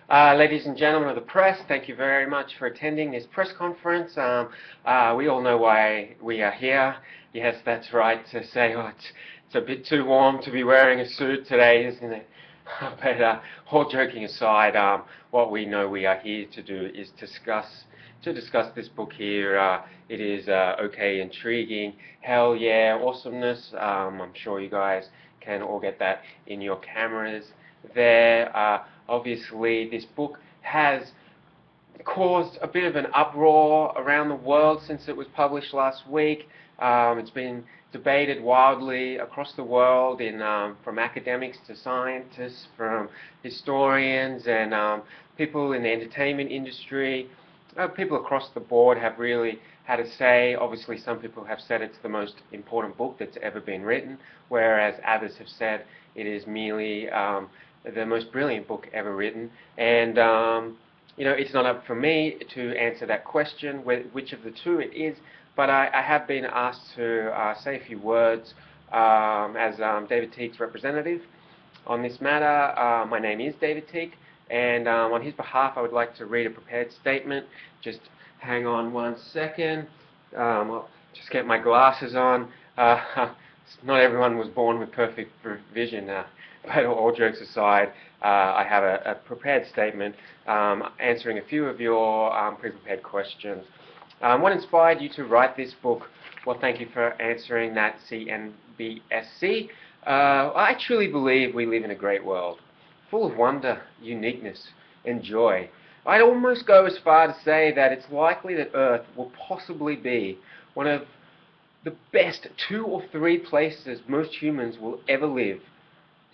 Ladies and gentlemen of the press, thank you very much for attending this press conference. We all know why we are here. Yes, that's right, to say, it's a bit too warm to be wearing a suit today, isn't it? But all joking aside, what we know we are here to do is to discuss this book here. It is okay, intriguing, hell yeah, awesomeness. I'm sure you guys can all get that in your cameras there. Obviously, this book has caused a bit of an uproar around the world since it was published last week. It's been debated wildly across the world, from academics to scientists, from historians and people in the entertainment industry. People across the board have really had a say. Obviously, some people have said it's the most important book that's ever been written, whereas others have said it is merely the most brilliant book ever written. And it's not up for me to answer that question, which of the two it is, but I have been asked to say a few words as David Tieck's representative on this matter. My name is David Tieck, and on his behalf I would like to read a prepared statement. Just hang on one second. I'll just get my glasses on. Not everyone was born with perfect vision. But all jokes aside, I have a prepared statement answering a few of your pre-prepared questions. What inspired you to write this book? Well, thank you for answering that, CNBSC. I truly believe we live in a great world, full of wonder, uniqueness, and joy. I'd almost go as far to say that it's likely that Earth will possibly be one of the best 2 or 3 places most humans will ever live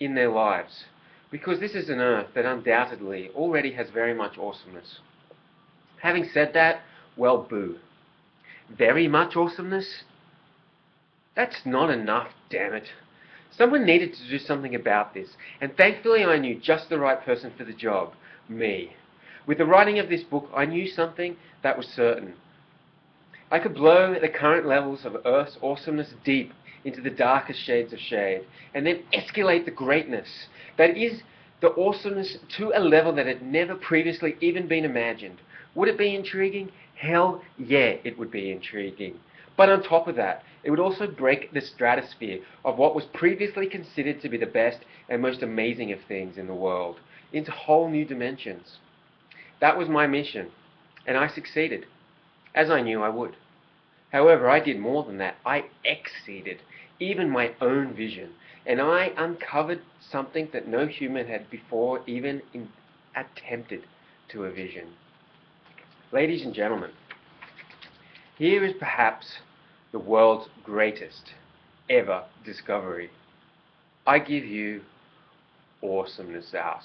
in their lives, because this is an Earth that undoubtedly already has very much awesomeness. Having said that, well, boo. Very much awesomeness? That's not enough, damn it. Someone needed to do something about this, and thankfully I knew just the right person for the job, me. With the writing of this book, I knew something that was certain. I could blow the current levels of Earth's awesomeness deep into the darkest shades of shade, and then escalate the greatness that is the awesomeness to a level that had never previously even been imagined. Would it be intriguing? Hell yeah, it would be intriguing. But on top of that, it would also break the stratosphere of what was previously considered to be the best and most amazing of things in the world into whole new dimensions. That was my mission, and I succeeded, as I knew I would. However, I did more than that. I exceeded even my own vision, and I uncovered something that no human had before even attempted to envision. Ladies and gentlemen, here is perhaps the world's greatest ever discovery. I give you Awesomenessous I.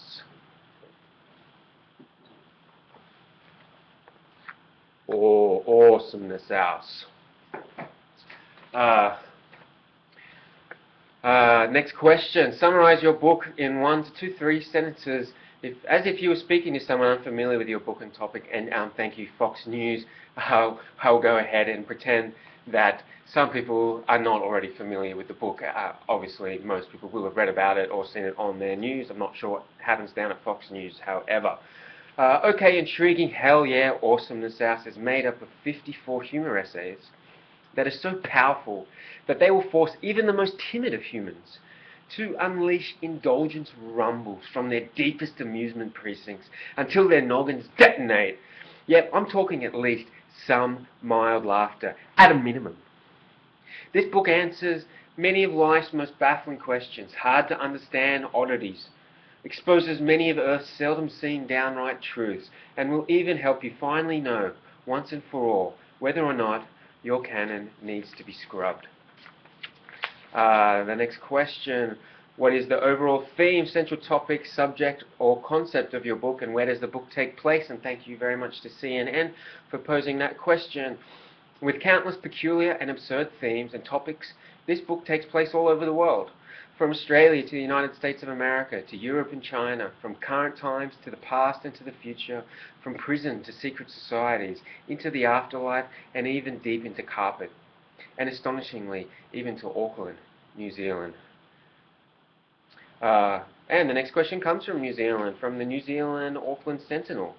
Or Awesomenessous I. Next question. Summarize your book in 1 to 2, 3 sentences, as if you were speaking to someone unfamiliar with your book and topic. And thank you, Fox News. I'll go ahead and pretend that some people are not already familiar with the book. Obviously, most people will have read about it or seen it on their news. I'm not sure what happens down at Fox News, however. Okay, intriguing, hell yeah, Awesomenessous I is made up of 54 humor essays that are so powerful that they will force even the most timid of humans to unleash indulgence rumbles from their deepest amusement precincts until their noggins detonate. Yep, I'm talking at least some mild laughter, at a minimum. This book answers many of life's most baffling questions, hard to understand oddities, exposes many of Earth's seldom seen downright truths, and will even help you finally know, once and for all, whether or not your canon needs to be scrubbed. The next question: what is the overall theme, central topic, subject, or concept of your book, and where does the book take place? And thank you very much to CNN for posing that question. With countless peculiar and absurd themes and topics, this book takes place all over the world. From Australia to the United States of America, to Europe and China, from current times to the past and to the future, from prison to secret societies, into the afterlife, and even deep into carpet, and astonishingly, even to Auckland, New Zealand. And the next question comes from New Zealand, from the New Zealand Auckland Sentinel.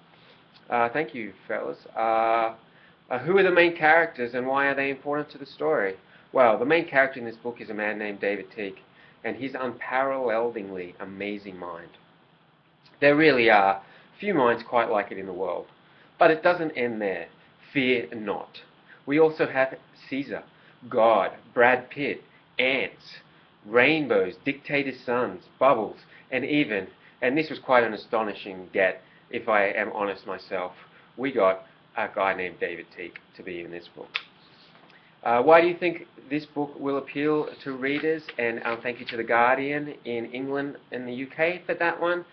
Thank you, fellas. Who are the main characters and why are they important to the story? Well, the main character in this book is a man named David Tieck, and his unparalleledingly amazing mind. There really are few minds quite like it in the world. But it doesn't end there. Fear not. We also have Caesar, God, Brad Pitt, ants, rainbows, dictators' sons, bubbles, and even, and this was quite an astonishing get, if I am honest myself, we got a guy named David Tieck to be in this book. Why do you think this book will appeal to readers? And thank you to The Guardian in England and the UK for that one.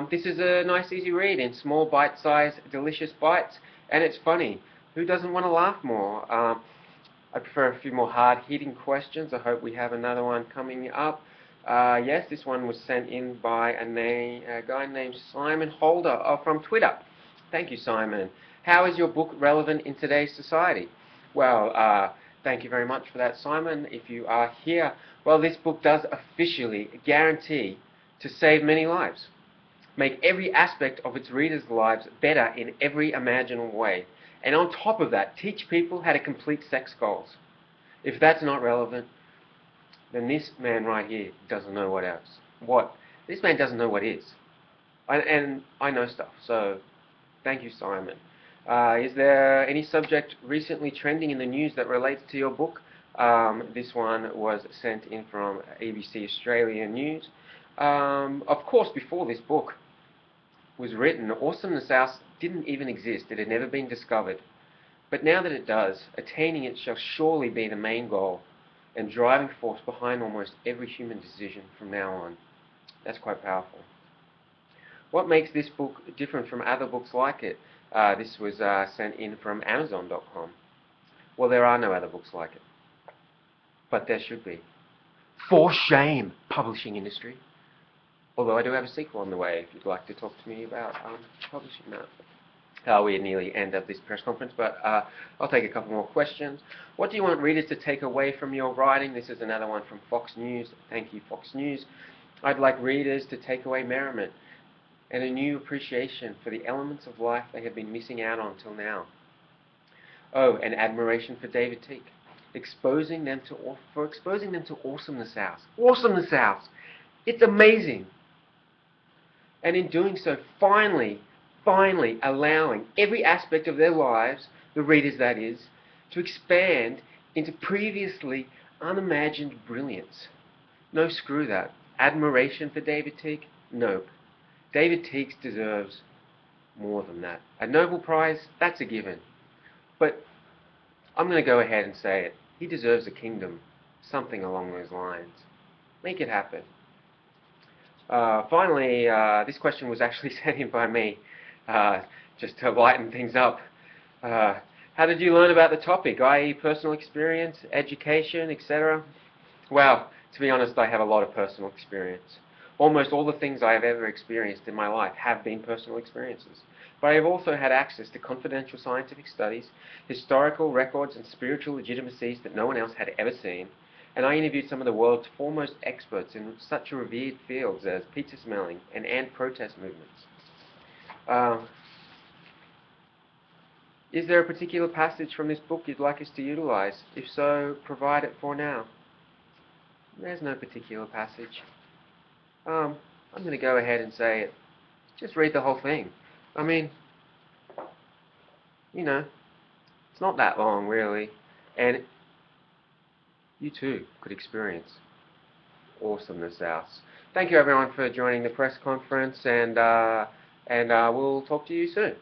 This is a nice, easy read in small, bite-sized, delicious bites, and it's funny. Who doesn't want to laugh more? I prefer a few more hard-hitting questions. I hope we have another one coming up. Yes, this one was sent in by a guy named Simon Holder from Twitter. Thank you, Simon. How is your book relevant in today's society? Well, thank you very much for that, Simon. If you are here, well, this book does officially guarantee to save many lives, make every aspect of its readers' lives better in every imaginable way, and on top of that, teach people how to complete sex goals. If that's not relevant, then this man right here doesn't know what else. What? This man doesn't know what is. And I know stuff, so thank you, Simon. Is there any subject recently trending in the news that relates to your book? This one was sent in from ABC Australia News. Of course, before this book was written, Awesomenessous I didn't even exist. It had never been discovered. But now that it does, attaining it shall surely be the main goal and driving force behind almost every human decision from now on. That's quite powerful. What makes this book different from other books like it? This was sent in from Amazon.com. Well, there are no other books like it. But there should be. For shame, publishing industry. Although I do have a sequel on the way if you'd like to talk to me about publishing that. We're nearly end of this press conference, but I'll take a couple more questions. What do you want readers to take away from your writing? This is another one from Fox News. Thank you, Fox News. I'd like readers to take away merriment and a new appreciation for the elements of life they have been missing out on till now. Oh, and admiration for David Tieck, exposing them to Awesomenessous I. Awesomenessous I! It's amazing! And in doing so, finally allowing every aspect of their lives, the readers that is, to expand into previously unimagined brilliance. No, screw that. Admiration for David Tieck? Nope. David Tieck deserves more than that. A Nobel Prize? That's a given. But I'm going to go ahead and say it. He deserves a kingdom. Something along those lines. Make it happen. Finally, this question was actually sent in by me, just to lighten things up. How did you learn about the topic, i.e. personal experience, education, etc.? Well, to be honest, I have a lot of personal experience. Almost all the things I have ever experienced in my life have been personal experiences. But I have also had access to confidential scientific studies, historical records and spiritual legitimacies that no one else had ever seen, and I interviewed some of the world's foremost experts in such revered fields as pizza smelling and ant protest movements. Is there a particular passage from this book you'd like us to utilize? If so, provide it for now. There's no particular passage. I'm going to go ahead and say it. Just read the whole thing. I mean, you know, it's not that long, really. And you too could experience Awesomenessous I. Thank you, everyone, for joining the press conference, and we'll talk to you soon.